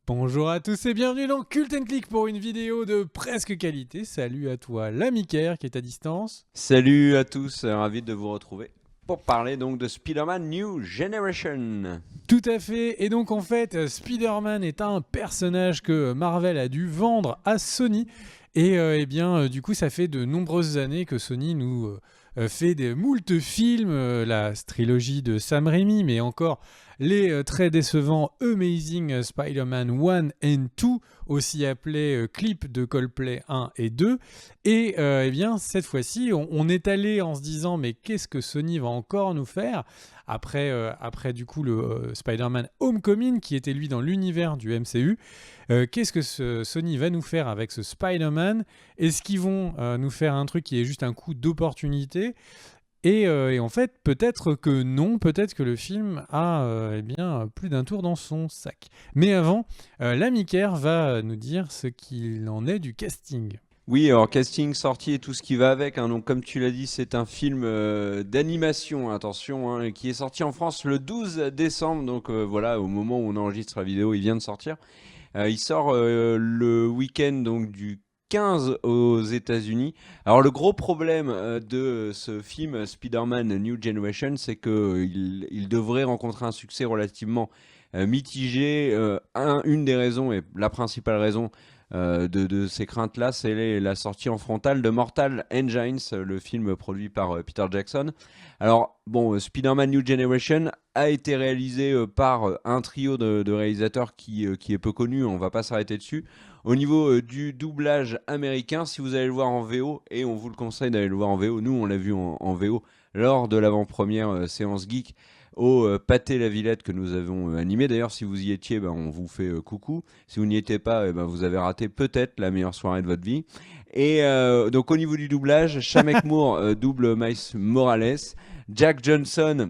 Bonjour à tous et bienvenue dans Cult & Click pour une vidéo de presque qualité. Salut à toi, l'ami Kerr qui est à distance. Salut à tous, ravi de vous retrouver pour parler donc de Spider-Man New Generation. Tout à fait, et donc en fait, Spider-Man est un personnage que Marvel a dû vendre à Sony. Et du coup, ça fait de nombreuses années que Sony nous fait des moult films, la trilogie de Sam Raimi, mais encore les très décevants Amazing Spider-Man 1 and 2, aussi appelés clips de Coldplay 1 et 2. Et cette fois-ci, on est allé en se disant, mais qu'est-ce que Sony va encore nous faire après du coup le Spider-Man Homecoming, qui était lui dans l'univers du MCU. Qu'est-ce que Sony va nous faire avec ce Spider-Man? Est-ce qu'ils vont nous faire un truc qui est juste un coup d'opportunité? Et en fait, peut-être que non, peut-être que le film a plus d'un tour dans son sac. Mais avant, l'ami Kerr va nous dire ce qu'il en est du casting. Oui, alors casting, sortie et tout ce qui va avec, hein. Donc comme tu l'as dit, c'est un film d'animation, attention, hein, qui est sorti en France le 12 décembre. Donc voilà, au moment où on enregistre la vidéo, il vient de sortir. Il sort le week-end donc du 15 aux États-Unis. Alors le gros problème de ce film Spider-Man New Generation, c'est que il devrait rencontrer un succès relativement mitigé. Une des raisons, et la principale raison de ces craintes-là, c'est la sortie en frontal de Mortal Engines, le film produit par Peter Jackson. Alors bon, Spider-Man New Generation a été réalisé par un trio de réalisateurs qui est peu connu, on va pas s'arrêter dessus. Au niveau du doublage américain, si vous allez le voir en VO, et on vous le conseille d'aller le voir en VO, nous on l'a vu en VO lors de l'avant-première séance geek au Pâté la Villette que nous avons animé. D'ailleurs, si vous y étiez, on vous fait coucou. Si vous n'y étiez pas, vous avez raté peut-être la meilleure soirée de votre vie. Et donc au niveau du doublage, Shamek Moore double Miles Morales. Jack Johnson,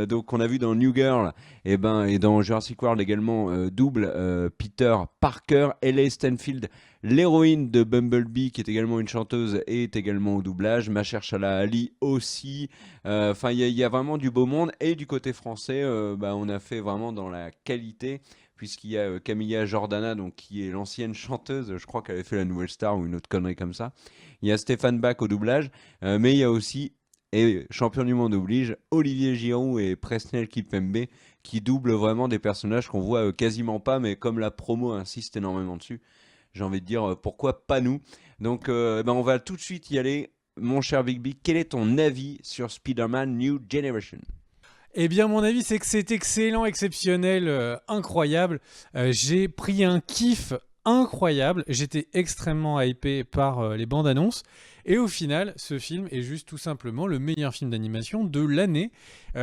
donc on a vu dans New Girl, et dans Jurassic World également, double Peter Parker. L.A. Stanfield, l'héroïne de Bumblebee, qui est également une chanteuse, est également au doublage. Mahershala Ali aussi. Enfin, il y a vraiment du beau monde. Et du côté français, on a fait vraiment dans la qualité, puisqu'il y a Camilla Jordana, donc, qui est l'ancienne chanteuse. Je crois qu'elle avait fait La Nouvelle Star ou une autre connerie comme ça. Il y a Stéphane Bach au doublage, mais il y a aussi, et champion du monde oblige, Olivier Giroud et Presnel Kipembe, qui doublent vraiment des personnages qu'on voit quasiment pas, mais comme la promo insiste énormément dessus, j'ai envie de dire pourquoi pas nous. Donc on va tout de suite y aller. Mon cher Big, quel est ton avis sur Spider-Man New Generation? Eh bien, mon avis, c'est que c'est excellent, exceptionnel, incroyable. J'ai pris un kiff incroyable. J'étais extrêmement hypé par les bandes annonces. Et au final, ce film est juste tout simplement le meilleur film d'animation de l'année.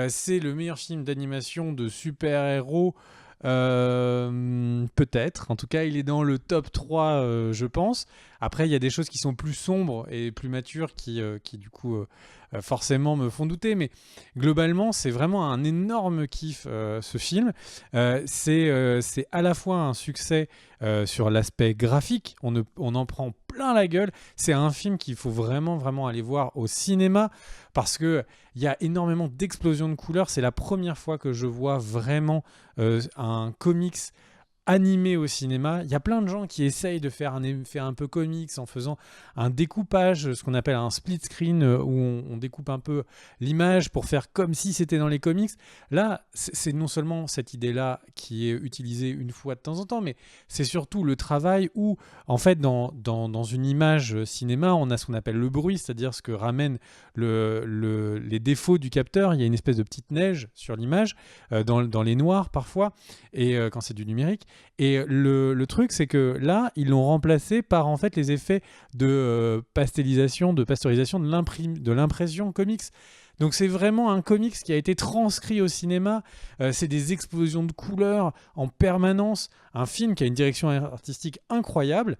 C'est le meilleur film d'animation de super-héros. Peut-être. En tout cas, il est dans le top 3, je pense. Après, il y a des choses qui sont plus sombres et plus matures qui du coup, forcément me font douter. Mais globalement, c'est vraiment un énorme kiff, ce film. C'est à la fois un succès sur l'aspect graphique. On en prend plein la gueule. C'est un film qu'il faut vraiment, vraiment aller voir au cinéma parce qu'il y a énormément d'explosions de couleurs. C'est la première fois que je vois vraiment un comics animé au cinéma. Il y a plein de gens qui essayent de faire un effet un peu comics en faisant un découpage, ce qu'on appelle un split screen, où on découpe un peu l'image pour faire comme si c'était dans les comics. Là, c'est non seulement cette idée-là qui est utilisée une fois de temps en temps, mais c'est surtout le travail où, en fait, dans une image cinéma, on a ce qu'on appelle le bruit, c'est-à-dire ce que ramène les défauts du capteur. Il y a une espèce de petite neige sur l'image, dans les noirs parfois, et quand c'est du numérique. Et le truc, c'est que là, ils l'ont remplacé par en fait les effets de pastelisation, de pasteurisation de l'impression comics. Donc c'est vraiment un comics qui a été transcrit au cinéma. C'est des explosions de couleurs en permanence. Un film qui a une direction artistique incroyable.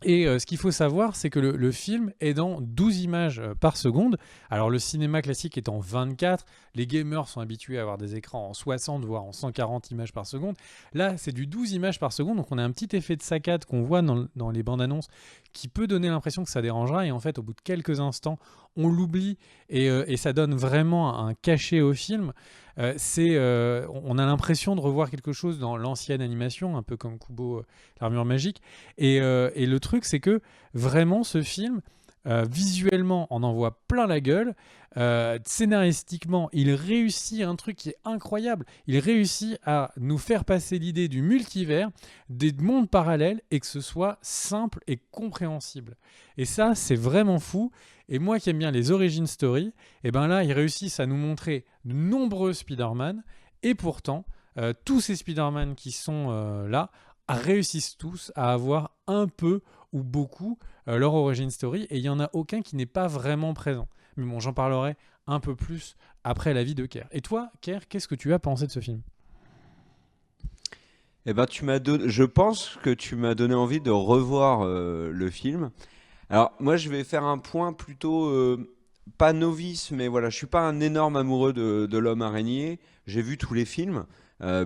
Et ce qu'il faut savoir, c'est que le film est dans 12 images par seconde. Alors le cinéma classique est en 24. Les gamers sont habitués à avoir des écrans en 60, voire en 140 images par seconde. Là, c'est du 12 images par seconde. Donc on a un petit effet de saccade qu'on voit dans les bandes annonces qui peut donner l'impression que ça dérangera. Et en fait, au bout de quelques instants, on l'oublie et ça donne vraiment un cachet au film. On a l'impression de revoir quelque chose dans l'ancienne animation, un peu comme Kubo, l'armure magique. Et le truc, c'est que vraiment ce film, visuellement, on en voit plein la gueule. Scénaristiquement, il réussit un truc qui est incroyable. Il réussit à nous faire passer l'idée du multivers, des mondes parallèles, et que ce soit simple et compréhensible. Et ça, c'est vraiment fou. Et moi qui aime bien les origin story, et ben là, ils réussissent à nous montrer de nombreux Spider-Man. Et pourtant, tous ces Spider-Man qui sont là réussissent tous à avoir un peu ou beaucoup leur origin story. Et il n'y en a aucun qui n'est pas vraiment présent. Mais bon, j'en parlerai un peu plus après l'avis de Kerr. Et toi, Kerr, qu'est-ce que tu as pensé de ce film ? Eh ben, je pense que tu m'as donné envie de revoir le film. Alors, moi, je vais faire un point plutôt pas novice, mais voilà, je suis pas un énorme amoureux de l'homme araignée. J'ai vu tous les films,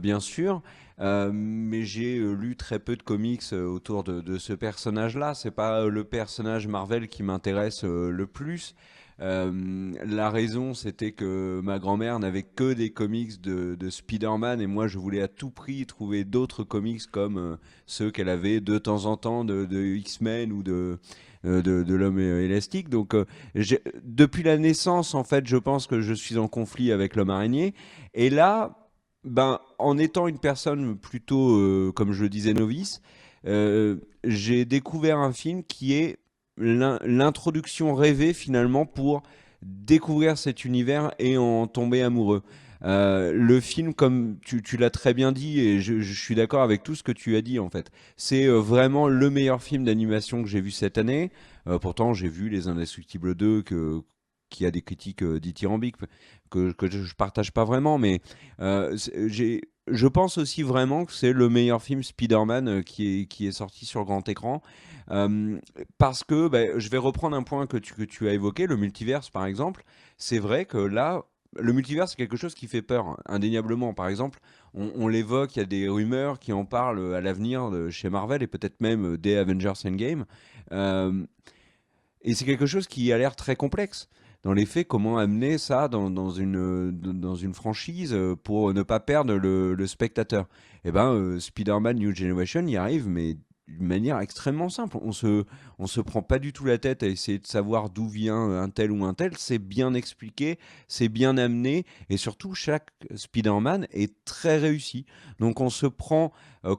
bien sûr, mais j'ai lu très peu de comics autour de ce personnage-là. C'est pas le personnage Marvel qui m'intéresse le plus. La raison, c'était que ma grand-mère n'avait que des comics de Spider-Man et moi, je voulais à tout prix trouver d'autres comics comme ceux qu'elle avait de temps en temps de X-Men ou de l'homme élastique. Donc, depuis la naissance, en fait, je pense que je suis en conflit avec l'homme araignée. Et là, ben, en étant une personne plutôt, comme je le disais, novice, j'ai découvert un film qui est l'introduction rêvée finalement pour découvrir cet univers et en tomber amoureux. Le film, comme tu l'as très bien dit, et je suis d'accord avec tout ce que tu as dit en fait, c'est vraiment le meilleur film d'animation que j'ai vu cette année. Pourtant, j'ai vu Les Indestructibles 2 qui a des critiques dithyrambiques que je partage pas vraiment, mais je pense aussi vraiment que c'est le meilleur film Spider-Man qui est sorti sur grand écran. Euh, Parce que je vais reprendre un point que tu as évoqué, le multiverse par exemple. C'est vrai que là, le multivers, c'est quelque chose qui fait peur, hein, indéniablement. Par exemple, on l'évoque, il y a des rumeurs qui en parlent à l'avenir chez Marvel et peut-être même dès Avengers Endgame. Euh, et c'est quelque chose qui a l'air très complexe. Dans les faits, comment amener ça dans une franchise pour ne pas perdre le spectateur? Eh ben, Spider-Man New Generation y arrive, mais d'une manière extrêmement simple. On se prend pas du tout la tête à essayer de savoir d'où vient un tel ou un tel. C'est bien expliqué, c'est bien amené, et surtout, chaque Spider-Man est très réussi. Donc, on se prend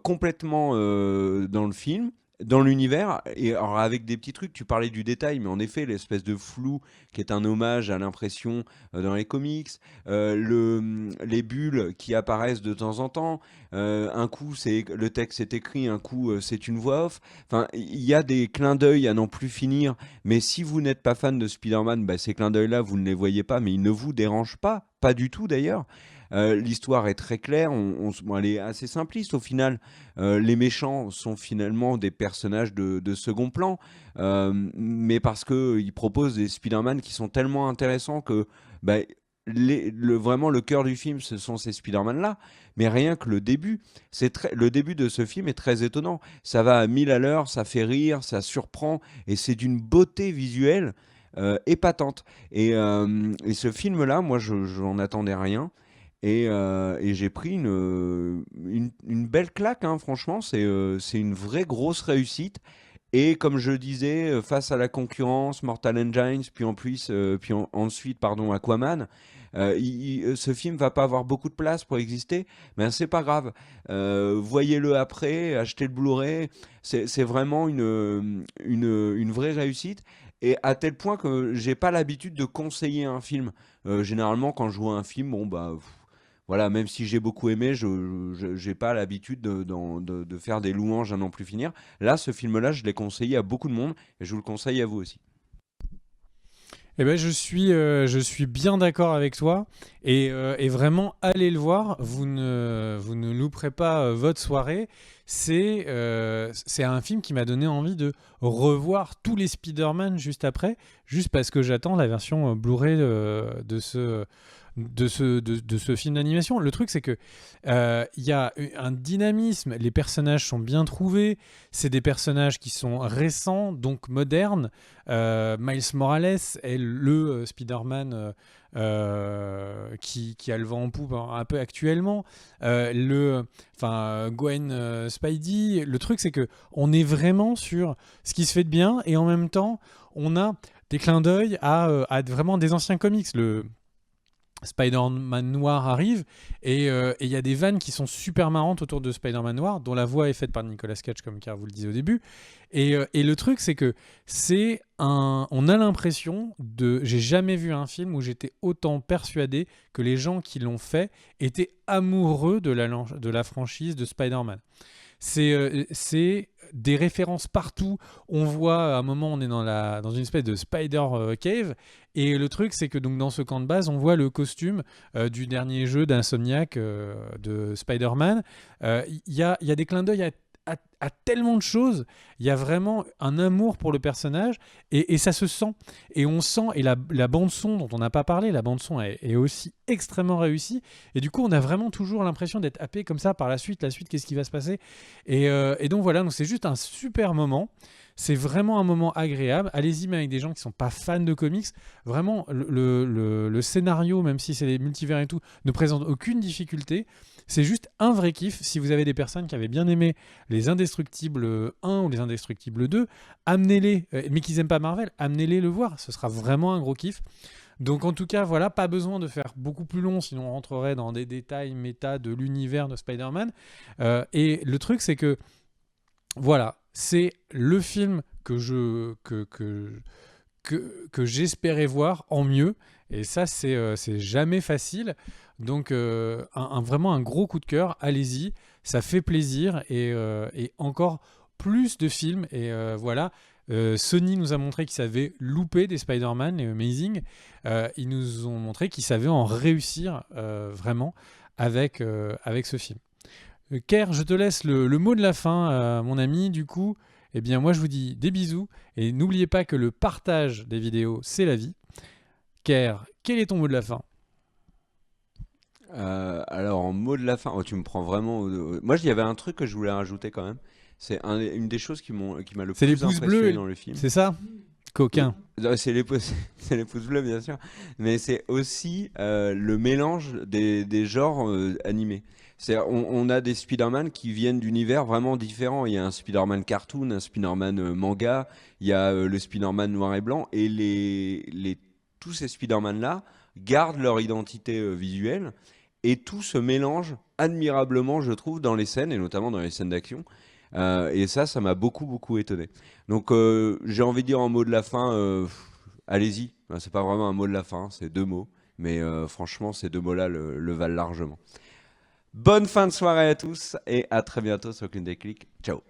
complètement dans le film, dans l'univers, et alors avec des petits trucs, tu parlais du détail, mais en effet, l'espèce de flou qui est un hommage à l'impression dans les comics, les bulles qui apparaissent de temps en temps, un coup c'est le texte est écrit, un coup c'est une voix off. Enfin, il y a des clins d'œil à n'en plus finir, mais si vous n'êtes pas fan de Spider-Man, bah, ces clins d'œil-là, vous ne les voyez pas, mais ils ne vous dérangent pas du tout d'ailleurs. L'histoire est très claire, bon, elle est assez simpliste au final. Les méchants sont finalement des personnages de second plan, mais parce qu'ils proposent des Spider-Man qui sont tellement intéressants que bah, vraiment le cœur du film, ce sont ces Spider-Man-là. Mais rien que le début de ce film est très étonnant. Ça va à 1000 à l'heure, ça fait rire, ça surprend, et c'est d'une beauté visuelle épatante. Et ce film-là, moi, je n'en attendais rien. Et j'ai pris une belle claque, hein, franchement, c'est une vraie grosse réussite. Et comme je disais, face à la concurrence, Mortal Engines, ensuite, pardon, Aquaman, ce film va pas avoir beaucoup de place pour exister, mais c'est pas grave. Voyez-le après, achetez le Blu-ray, c'est vraiment une vraie réussite. Et à tel point que j'ai pas l'habitude de conseiller un film. Généralement, quand je vois un film, bon bah voilà, même si j'ai beaucoup aimé, je j'ai pas l'habitude de faire des louanges à n'en plus finir. Là, ce film-là, je l'ai conseillé à beaucoup de monde et je vous le conseille à vous aussi. Eh ben, je suis bien d'accord avec toi et vraiment allez le voir. Vous ne louperez pas votre soirée. c'est un film qui m'a donné envie de revoir tous les Spider-Man juste après, juste parce que j'attends la version Blu-ray de ce film d'animation. Le truc, c'est que il y a un dynamisme, les personnages sont bien trouvés, c'est des personnages qui sont récents, donc modernes. Miles Morales est le Spider-Man qui a le vent en poupe un peu actuellement. Gwen Spidey. Le truc, c'est que on est vraiment sur ce qui se fait de bien et en même temps, on a des clins d'œil à vraiment des anciens comics. Le Spider-Man noir arrive et il y a des vannes qui sont super marrantes autour de Spider-Man noir, dont la voix est faite par Nicolas Cage, comme Car vous le disiez au début. Et le truc, c'est que on a l'impression de... J'ai jamais vu un film où j'étais autant persuadé que les gens qui l'ont fait étaient amoureux de la franchise de Spider-Man. C'est des références partout. On voit, à un moment, on est dans une espèce de Spider Cave. Et le truc, c'est que donc, dans ce camp de base, on voit le costume du dernier jeu d'Insomniac de Spider-Man. Il y a des clins d'œil à tellement de choses. Il y a vraiment un amour pour le personnage et ça se sent. Et on sent, et la bande-son dont on n'a pas parlé, la bande-son est aussi extrêmement réussie. Et du coup, on a vraiment toujours l'impression d'être happé comme ça par la suite, qu'est-ce qui va se passer. Et donc voilà, donc c'est juste un super moment. C'est vraiment un moment agréable. Allez-y, mais avec des gens qui sont pas fans de comics. Vraiment, le scénario, même si c'est des multivers et tout, ne présente aucune difficulté. C'est juste un vrai kiff. Si vous avez des personnes qui avaient bien aimé les Indestructibles 1 ou les Indestructibles 2, amenez-les, mais qu'ils n'aiment pas Marvel, amenez-les le voir. Ce sera vraiment un gros kiff. Donc en tout cas, voilà, pas besoin de faire beaucoup plus long, sinon on rentrerait dans des détails méta de l'univers de Spider-Man. Et le truc, c'est que, voilà, c'est le film que j'espérais voir en mieux. Et ça, c'est jamais facile. Donc, vraiment un gros coup de cœur. Allez-y, ça fait plaisir. Et encore plus de films. Et voilà. Sony nous a montré qu'ils savaient louper des Spider-Man, les Amazing. Ils nous ont montré qu'ils savaient en réussir vraiment avec ce film. Ker, je te laisse le mot de la fin, mon ami. Du coup, eh bien, moi, je vous dis des bisous. Et n'oubliez pas que le partage des vidéos, c'est la vie. Ker, quel est ton mot de la fin? Alors, en mot de la fin, oh, tu me prends vraiment. Moi, il y avait un truc que je voulais rajouter quand même. C'est une des choses qui m'a le C'est les plus pouces impressionné bleus, dans le film. c'est ça? Coquin. C'est les pouces, c'est les pouces bleus, bien sûr. Mais c'est aussi le mélange des genres animés. On a des Spider-Man qui viennent d'univers vraiment différents. Il y a un Spider-Man cartoon, un Spider-Man manga, il y a le Spider-Man noir et blanc. Et tous ces Spider-Man-là gardent leur identité visuelle. Et tout se mélange admirablement, je trouve, dans les scènes, et notamment dans les scènes d'action. Et ça m'a beaucoup, beaucoup étonné. Donc, j'ai envie de dire en mot de la fin, allez-y. Enfin, c'est pas vraiment un mot de la fin, c'est 2 mots. Mais franchement, ces 2 mots-là le valent largement. Bonne fin de soirée à tous et à très bientôt sur Aucune Déclic. Ciao.